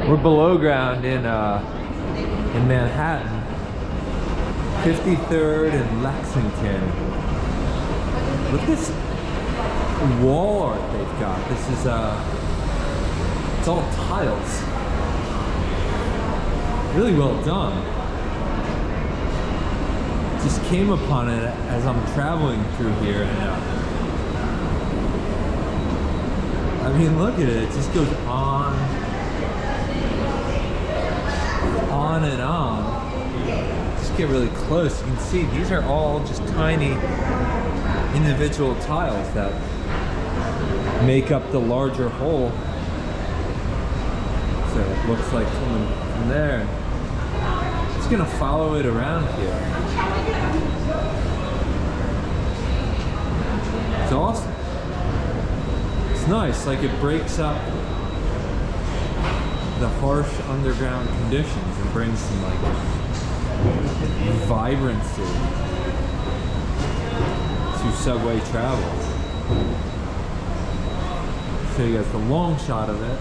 We're below ground in Manhattan, 53rd and Lexington. Look at this wall art they've got. This is it's all tiles. Really well done. Just came upon it as I'm traveling through here, and I mean, look at it. It just goes on and on. Just get really close. You can see these are all just tiny individual tiles that make up the larger whole. So it looks like coming from there. Just gonna follow it around here. It's awesome. It's nice, like it breaks up the harsh underground conditions and brings some like vibrancy to subway travel. Show you guys the long shot of it.